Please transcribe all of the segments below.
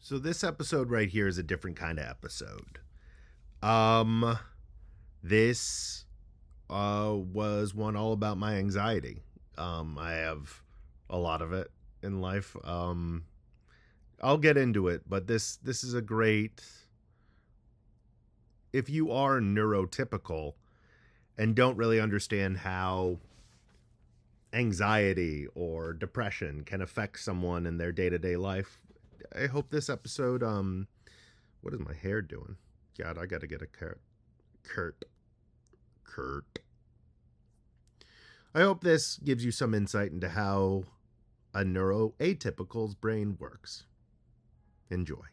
So this episode right here is a different kind of episode. This was one all about my anxiety. I have a lot of it in life. I'll get into it, but this is a great, if you are neurotypical and don't really understand how anxiety or depression can affect someone in their day-to-day life, I hope this episode, what is my hair doing? God, I gotta get a Kurt. I hope this gives you some insight into how a neuroatypical's brain works. Enjoy.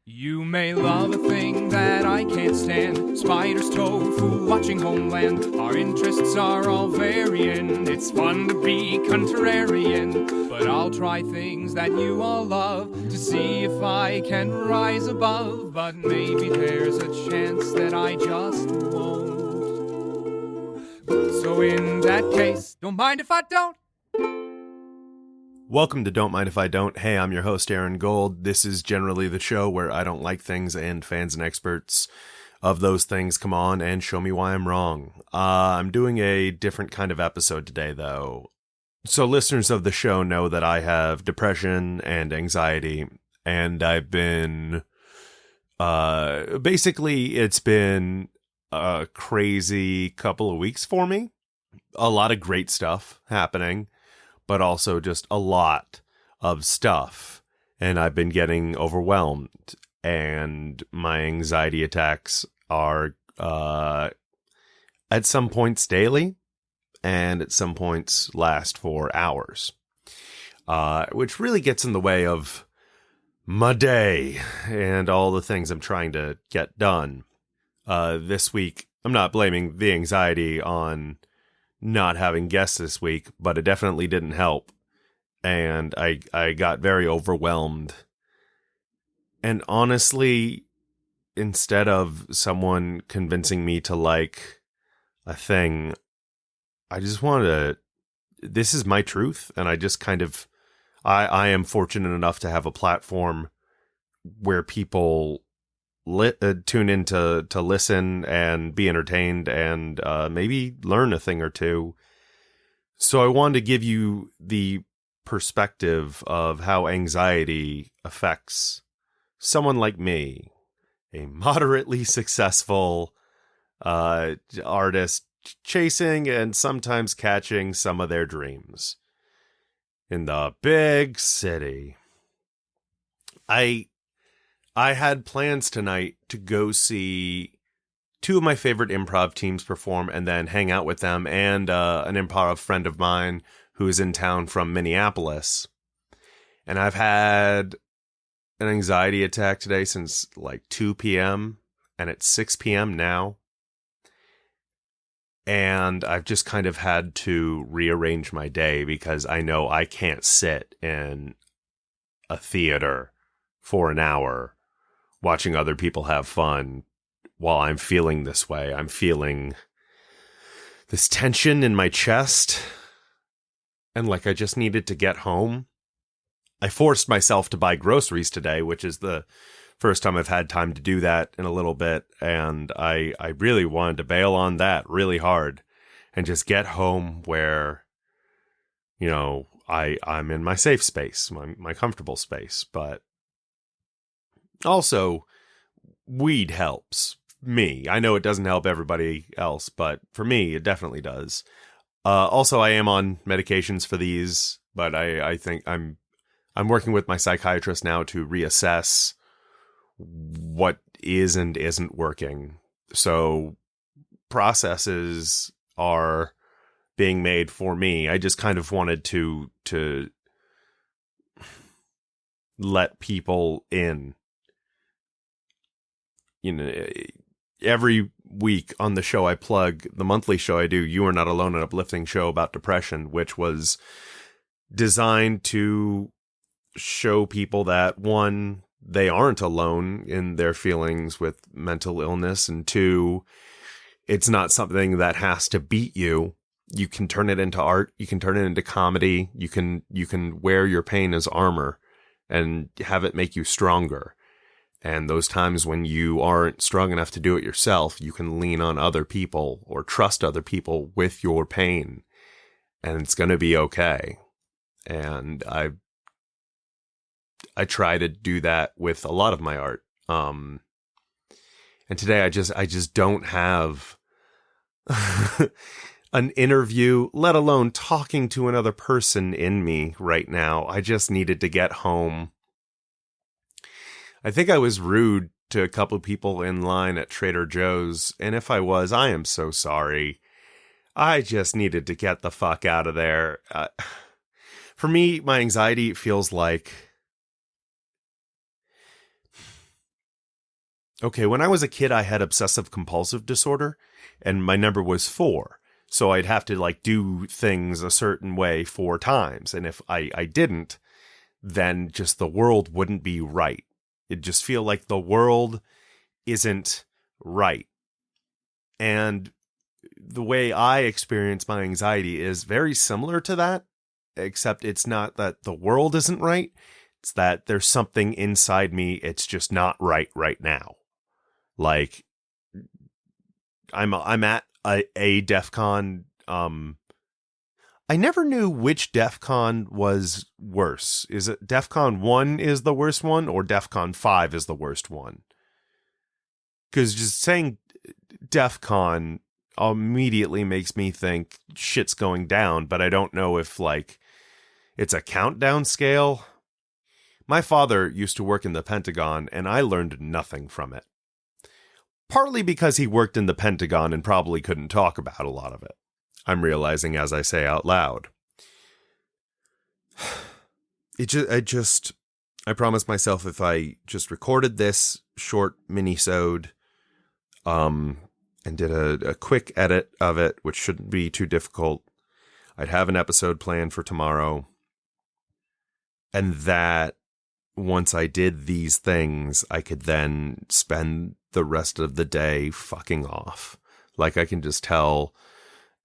You may love a thing that I can't stand. Spiders, tofu, watching Homeland. Our interests are all varying. It's fun to be contrarian. But I'll try things that you all love to see if I can rise above. But maybe there's a chance that I just won't. So in that case, don't mind if I don't. Welcome to Don't Mind If I Don't. Hey, I'm your host, Aaron Gold. This is generally the show where I don't like things and fans and experts of those things come on and show me why I'm wrong. I'm doing a different kind of episode today, though. So listeners of the show know that I have depression and anxiety, and I've been... basically, it's been a crazy couple of weeks for me. A lot of great stuff happening, but also just a lot of stuff. And I've been getting overwhelmed, and my anxiety attacks are at some points daily, and at some points last for hours, which really gets in the way of my day and all the things I'm trying to get done. This week, I'm not blaming the anxiety on not having guests this week, but it definitely didn't help. And I got very overwhelmed. And honestly, instead of someone convincing me to like a thing, I just wanted to, this is my truth. And I just kind of, I am fortunate enough to have a platform where people tune in to listen and be entertained and maybe learn a thing or two. So I wanted to give you the perspective of how anxiety affects someone like me, a moderately successful artist chasing and sometimes catching some of their dreams in the big city. I had plans tonight to go see two of my favorite improv teams perform and then hang out with them and an improv friend of mine who is in town from Minneapolis. And I've had an anxiety attack today since like 2 p.m. and it's 6 p.m. now. And I've just kind of had to rearrange my day because I know I can't sit in a theater for an hour watching other people have fun while I'm feeling this way. I'm feeling this tension in my chest and like I just needed to get home. I forced myself to buy groceries today, which is the first time I've had time to do that in a little bit. And I really wanted to bail on that really hard and just get home where, you know, I'm in my safe space, my comfortable space. But also, weed helps me. I know it doesn't help everybody else, but for me, it definitely does. Also, I am on medications for these, but I think I'm working with my psychiatrist now to reassess what is and isn't working. So processes are being made for me. I just kind of wanted to let people in. You know, every week on the show I plug, the monthly show I do, You Are Not Alone, an uplifting show about depression, which was designed to show people that, one, they aren't alone in their feelings with mental illness, and two, it's not something that has to beat you. You can turn it into art. You can turn it into comedy. You can wear your pain as armor and have it make you stronger. And those times when you aren't strong enough to do it yourself, you can lean on other people or trust other people with your pain, and it's going to be okay. And I try to do that with a lot of my art. And today I just don't have an interview, let alone talking to another person in me right now. I just needed to get home. I think I was rude to a couple of people in line at Trader Joe's, and if I was, I am so sorry. I just needed to get the fuck out of there. For me, my anxiety feels like... Okay, when I was a kid, I had obsessive compulsive disorder, and my number was 4. So I'd have to like do things a certain way 4 times. And if I didn't, then just the world wouldn't be right. It'd just feel like the world isn't right. And the way I experience my anxiety is very similar to that, except it's not that the world isn't right. It's that there's something inside me. It's just not right now. Like I'm at a DEF CON. I never knew which DEF CON was worse. Is it DEF CON 1 is the worst one, or DEF CON 5 is the worst one? Because just saying DEF CON immediately makes me think shit's going down, but I don't know if like it's a countdown scale. My father used to work in the Pentagon, and I learned nothing from it. Partly because he worked in the Pentagon and probably couldn't talk about a lot of it. I'm realizing as I say out loud. I promised myself if I just recorded this short mini-sode, and did a quick edit of it, which shouldn't be too difficult, I'd have an episode planned for tomorrow. And that once I did these things, I could then spend the rest of the day fucking off. Like I can just tell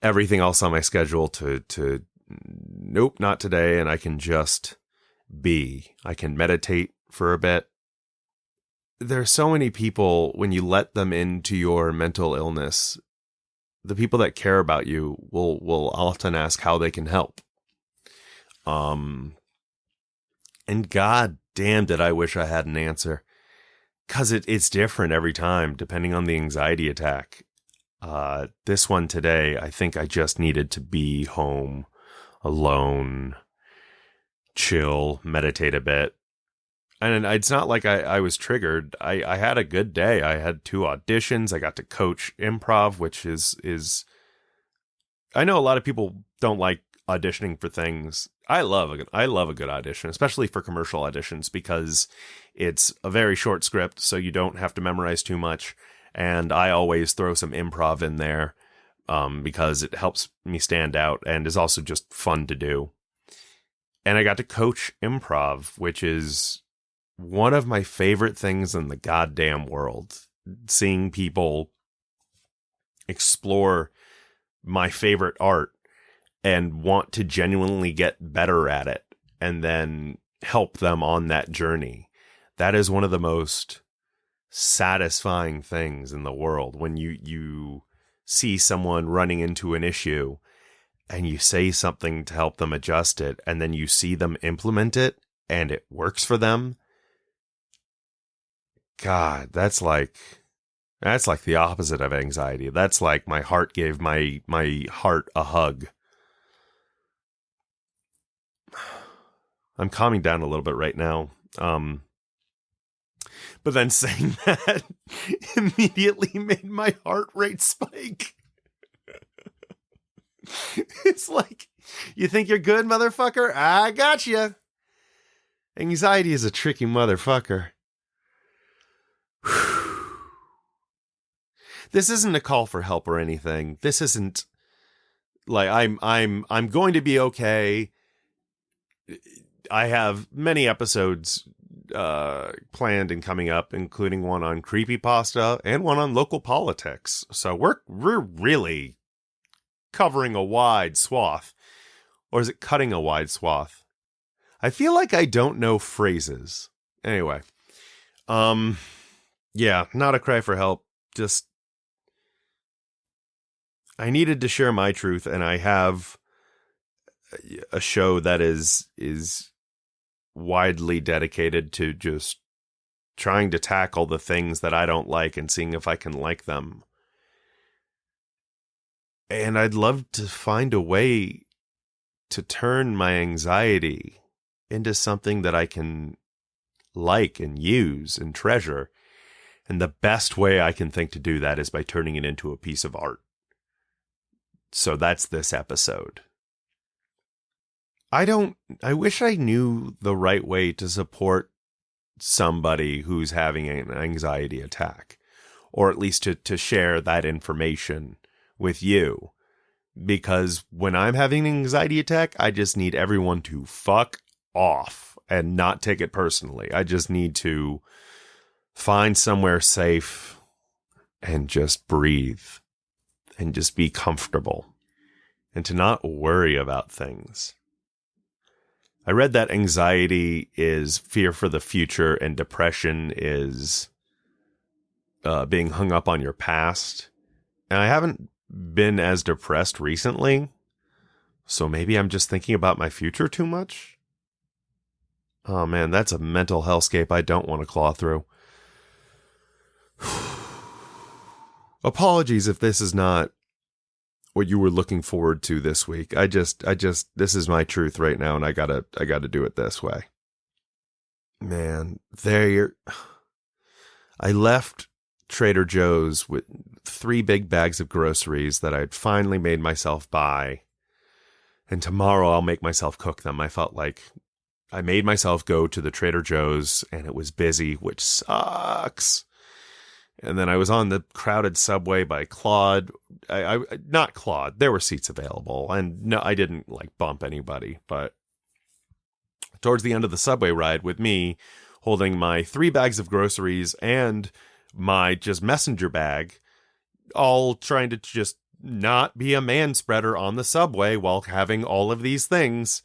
everything else on my schedule to nope, not today. And I can just be. I can meditate for a bit. There are so many people, when you let them into your mental illness, the people that care about you will often ask how they can help. And God damn did I wish I had an answer. Because it's different every time, depending on the anxiety attack. This one today, I think I just needed to be home, alone, chill, meditate a bit. And it's not like I was triggered. I had a good day. I had 2 auditions. I got to coach improv, which is... I know a lot of people don't like auditioning for things. I love a good audition, especially for commercial auditions, because it's a very short script, so you don't have to memorize too much. And I always throw some improv in there because it helps me stand out and is also just fun to do. And I got to coach improv, which is one of my favorite things in the goddamn world. Seeing people explore my favorite art and want to genuinely get better at it and then help them on that journey. That is one of the most satisfying things in the world, when you see someone running into an issue and you say something to help them adjust it, and then you see them implement it and it works for them. God, that's like the opposite of anxiety. That's like my heart gave my heart a hug. I'm calming down a little bit right now. But then saying that immediately made my heart rate spike. It's like, you think you're good, motherfucker? I got you. Anxiety is a tricky motherfucker. This isn't a call for help or anything. This isn't like I'm going to be okay. I have many episodes planned and coming up, including one on creepypasta and one on local politics. So we're really covering a wide swath. Or is it cutting a wide swath? I feel like I don't know phrases. Anyway, yeah, not a cry for help. Just, I needed to share my truth, and I have a show that is widely dedicated to just trying to tackle the things that I don't like and seeing if I can like them. And I'd love to find a way to turn my anxiety into something that I can like and use and treasure. And the best way I can think to do that is by turning it into a piece of art. So that's this episode. I wish I knew the right way to support somebody who's having an anxiety attack, or at least to share that information with you. Because when I'm having an anxiety attack, I just need everyone to fuck off and not take it personally. I just need to find somewhere safe and just breathe and just be comfortable and to not worry about things. I read that anxiety is fear for the future and depression is being hung up on your past. And I haven't been as depressed recently, so maybe I'm just thinking about my future too much. Oh man, that's a mental hellscape I don't want to claw through. Apologies if this is not what you were looking forward to this week. I just this is my truth right now, and I gotta do it this way. Man, I left Trader Joe's with 3 big bags of groceries that I'd finally made myself buy. And tomorrow I'll make myself cook them. I felt like I made myself go to the Trader Joe's and it was busy, which sucks. And then I was on the crowded subway by Claude. Not Claude. There were seats available. And no, I didn't like bump anybody. But towards the end of the subway ride with me holding my 3 bags of groceries and my just messenger bag, all trying to just not be a man spreader on the subway while having all of these things.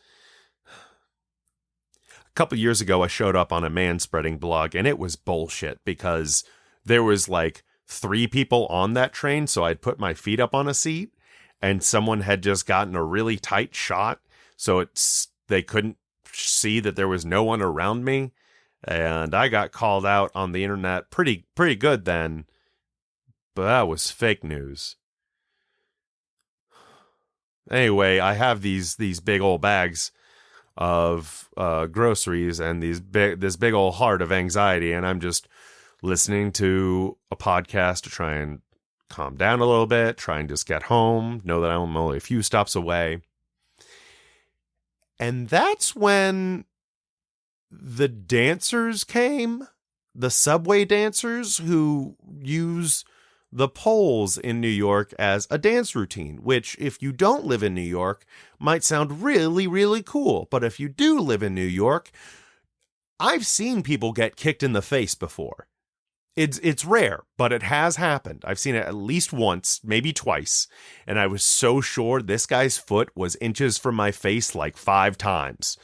A couple years ago, I showed up on a man spreading blog, and it was bullshit because there was like 3 people on that train, so I'd put my feet up on a seat, and someone had just gotten a really tight shot, so they couldn't see that there was no one around me. And I got called out on the internet pretty good then, but that was fake news. Anyway, I have these big old bags of groceries and this big old heart of anxiety, and I'm just listening to a podcast to try and calm down a little bit, try and just get home, know that I'm only a few stops away. And that's when the dancers came, the subway dancers who use the poles in New York as a dance routine, which if you don't live in New York might sound really, really cool. But if you do live in New York, I've seen people get kicked in the face before. It's rare, but it has happened. I've seen it at least once, maybe twice. And I was so sure this guy's foot was inches from my face like 5 times.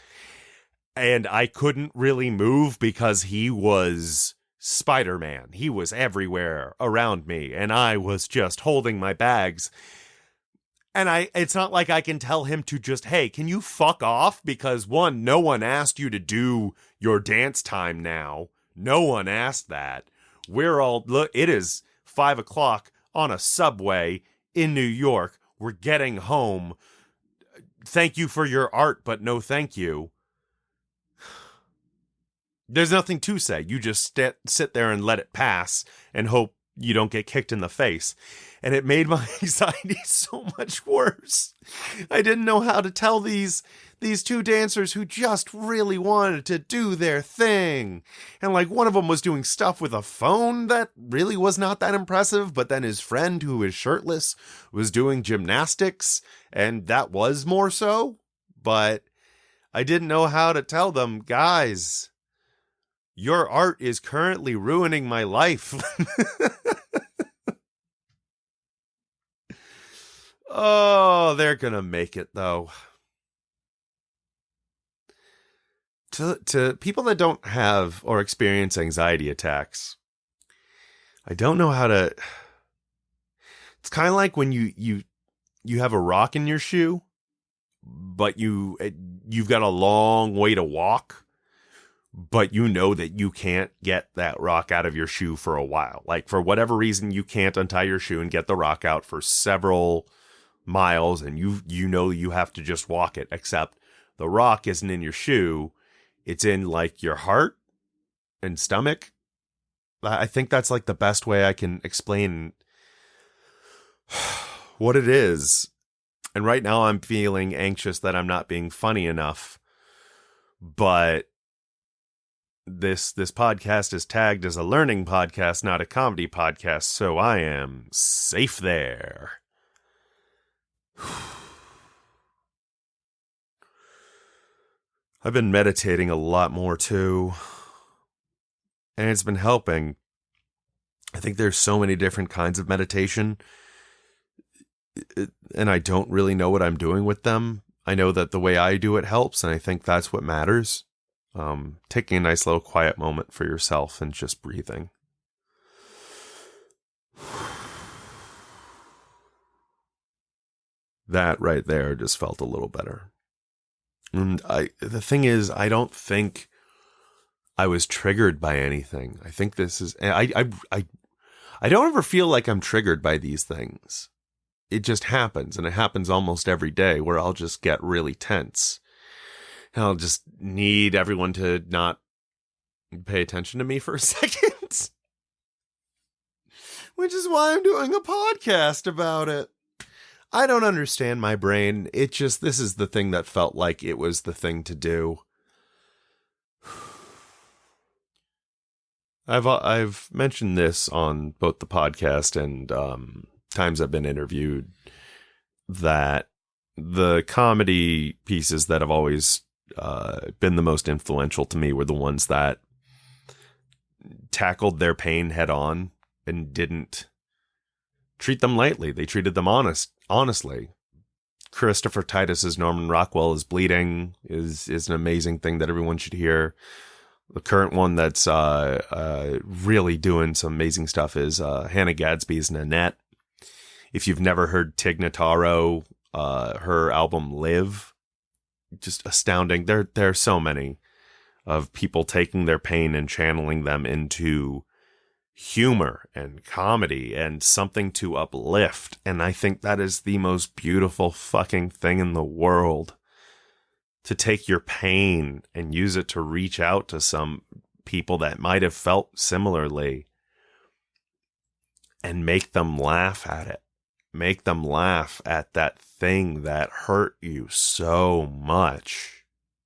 And I couldn't really move because he was Spider-Man. He was everywhere around me, and I was just holding my bags. And it's not like I can tell him to just, hey, can you fuck off? Because 1, no one asked you to do your dance time now. No one asked that. Look, it is 5 o'clock on a subway in New York. We're getting home. Thank you for your art, but no thank you. There's nothing to say. You just sit there and let it pass and hope you don't get kicked in the face. And it made my anxiety so much worse. I didn't know how to tell these 2 dancers who just really wanted to do their thing. And like one of them was doing stuff with a phone that really was not that impressive. But then his friend who is shirtless was doing gymnastics. And that was more so. But I didn't know how to tell them, guys, your art is currently ruining my life. Oh, they're gonna make it, though. to people that don't have or experience anxiety attacks, I don't know how to. It's kind of like when you have a rock in your shoe, but you've got a long way to walk, but you know that you can't get that rock out of your shoe for a while. Like, for whatever reason, you can't untie your shoe and get the rock out for several miles, and you know you have to just walk it, except the rock isn't in your shoe. It's in, like, your heart and stomach. I think that's, like, the best way I can explain what it is. And right now I'm feeling anxious that I'm not being funny enough. But this podcast is tagged as a learning podcast, not a comedy podcast, so I am safe there. I've been meditating a lot more too, and it's been helping. I think there's so many different kinds of meditation, and I don't really know what I'm doing with them. I know that the way I do it helps, and I think that's what matters. Taking a nice little quiet moment for yourself and just breathing. That right there just felt a little better. And the thing is, I don't think I was triggered by anything. I think this is, I don't ever feel like I'm triggered by these things. It just happens, and it happens almost every day, where I'll just get really tense. And I'll just need everyone to not pay attention to me for a second. Which is why I'm doing a podcast about it. I don't understand my brain. It just, this is the thing that felt like it was the thing to do. I've mentioned this on both the podcast and times I've been interviewed, that the comedy pieces that have always been the most influential to me were the ones that tackled their pain head on and didn't treat them lightly. They treated them honestly. Christopher Titus's Norman Rockwell is Bleeding is an amazing thing that everyone should hear. The current one that's really doing some amazing stuff is Hannah Gadsby's Nanette. If you've never heard Tig Notaro, her album Live, just astounding. There are so many of people taking their pain and channeling them into humor and comedy and something to uplift. And I think that is the most beautiful fucking thing in the world. To take your pain and use it to reach out to some people that might have felt similarly and make them laugh at it. Make them laugh at that thing that hurt you so much.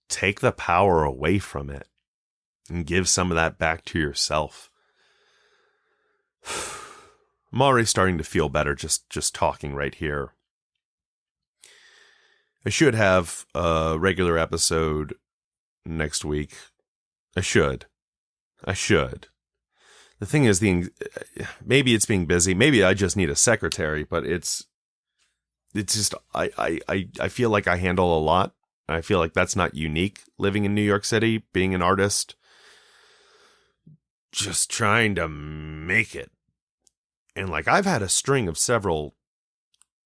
Take the power away from it and give some of that back to yourself. I'm already starting to feel better just talking right here. I should have a regular episode next week. I should. The thing is, maybe it's being busy. Maybe I just need a secretary, but it's just, I feel like I handle a lot. I feel like that's not unique living in New York City, being an artist, just trying to make it. And like, I've had a string of several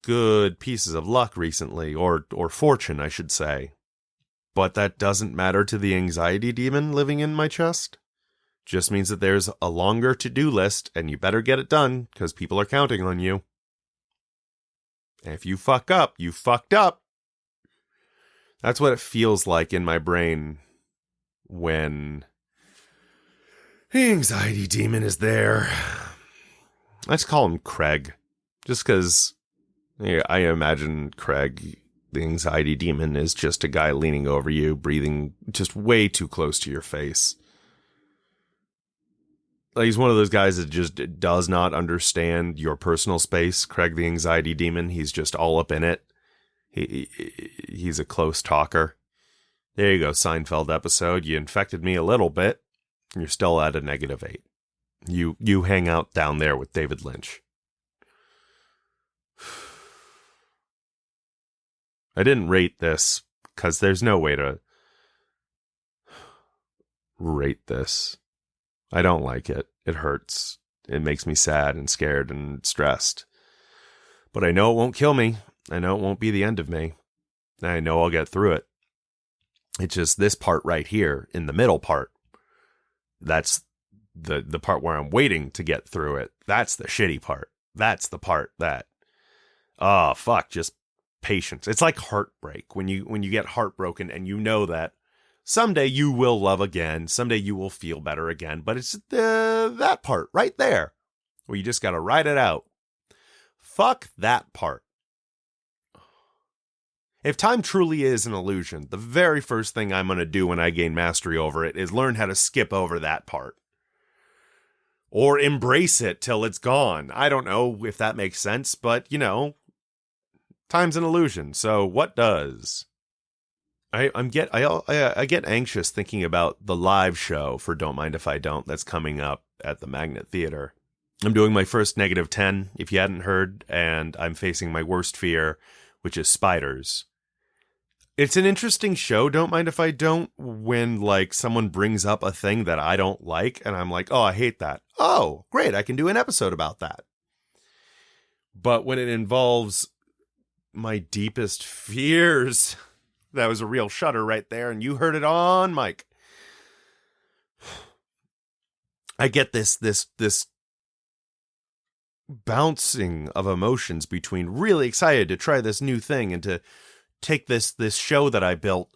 good pieces of luck recently, or fortune, I should say. But that doesn't matter to the anxiety demon living in my chest. Just means that there's a longer to-do list, and you better get it done, because people are counting on you. And if you fuck up, you fucked up. That's what it feels like in my brain when the anxiety demon is there. Let's call him Craig, just because I imagine Craig, the anxiety demon, is just a guy leaning over you, breathing just way too close to your face. Like, he's one of those guys that just does not understand your personal space. Craig, the anxiety demon, he's just all up in it. He's a close talker. There you go, Seinfeld episode. You infected me a little bit. You're still at a -8. You hang out down there with David Lynch. I didn't rate this because there's no way to rate this. I don't like it. It hurts. It makes me sad and scared and stressed. But I know it won't kill me. I know it won't be the end of me. I know I'll get through it. It's just this part right here, in the middle part, that's the part where I'm waiting to get through it. That's the shitty part. That's the part that, oh, fuck, just patience. It's like heartbreak. When you get heartbroken and you know that someday you will love again, someday you will feel better again, but it's that part right there where you just got to ride it out. Fuck that part. If time truly is an illusion, the very first thing I'm going to do when I gain mastery over it is learn how to skip over that part. Or embrace it till it's gone. I don't know if that makes sense, but, time's an illusion, so what does? I get anxious thinking about the live show for Don't Mind If I Don't that's coming up at the Magnet Theater. I'm doing my first -10, if you hadn't heard, and I'm facing my worst fear, which is spiders. It's an interesting show, Don't Mind If I Don't, when, someone brings up a thing that I don't like, and I'm like, oh, I hate that. Oh, great, I can do an episode about that. But when it involves my deepest fears, that was a real shudder right there, and you heard it on mic. I get this bouncing of emotions between really excited to try this new thing and to take this show that I built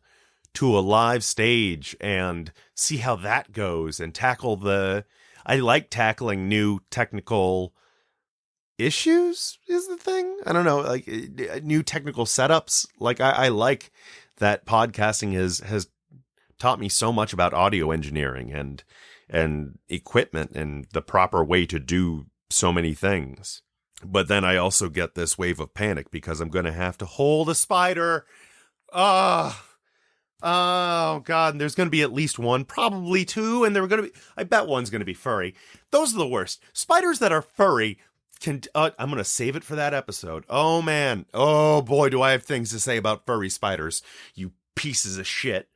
to a live stage and see how that goes and tackle I like tackling new technical issues is the thing. I don't know, new technical setups. I like that podcasting has taught me so much about audio engineering and equipment and the proper way to do so many things. But then I also get this wave of panic because I'm going to have to hold a spider. Oh God. And there's going to be at least one, probably two. And I bet one's going to be furry. Those are the worst. Spiders that are furry I'm going to save it for that episode. Oh man. Oh boy, do I have things to say about furry spiders. You pieces of shit.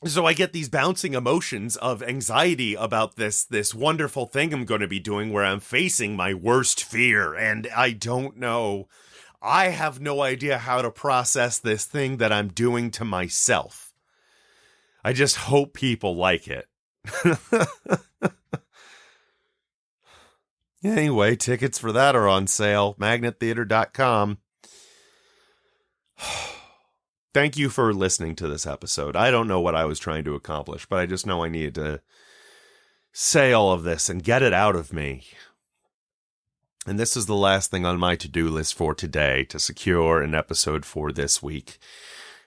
So I get these bouncing emotions of anxiety about this wonderful thing I'm going to be doing where I'm facing my worst fear, and I don't know. I have no idea how to process this thing that I'm doing to myself. I just hope people like it. Anyway, tickets for that are on sale. MagnetTheater.com. Thank you for listening to this episode. I don't know what I was trying to accomplish, but I just know I needed to say all of this and get it out of me. And this is the last thing on my to-do list for today, to secure an episode for this week.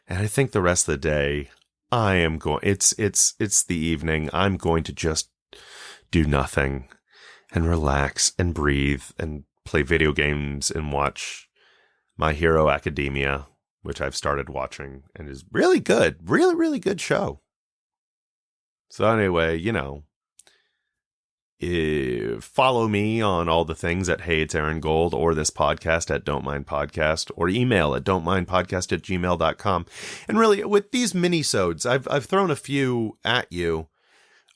And I think the rest of the day, it's the evening. I'm going to just do nothing and relax and breathe and play video games and watch My Hero Academia, which I've started watching and is really good. Really, really good show. So anyway, follow me on all the things at Hey It's Aaron Gold, or this podcast at Don't Mind Podcast, or email at don'tmindpodcast@gmail.com. And really, with these mini-sodes, I've thrown a few at you.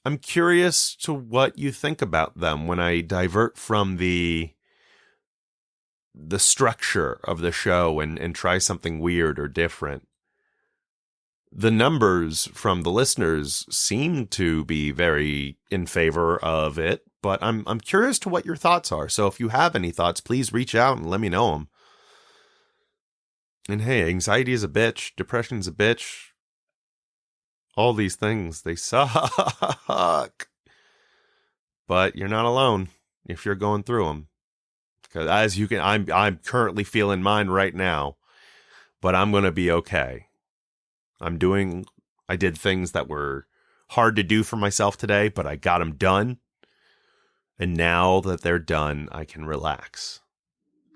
I'm curious to what you think about them when I divert from the structure of the show and try something weird or different. The numbers from the listeners seem to be very in favor of it, but I'm curious to what your thoughts are. So if you have any thoughts, please reach out and let me know them. And hey, anxiety is a bitch. Depression is a bitch. All these things, they suck. But you're not alone if you're going through them. Because as you can, I'm currently feeling mine right now, but I'm going to be okay. I did things that were hard to do for myself today, but I got them done. And now that they're done, I can relax.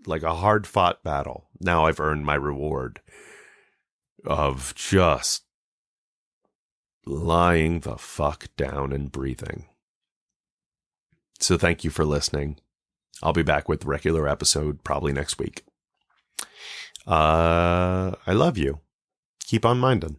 Like a hard-fought battle. Now I've earned my reward of just lying the fuck down and breathing. So thank you for listening. I'll be back with a regular episode probably next week. I love you. Keep on minding.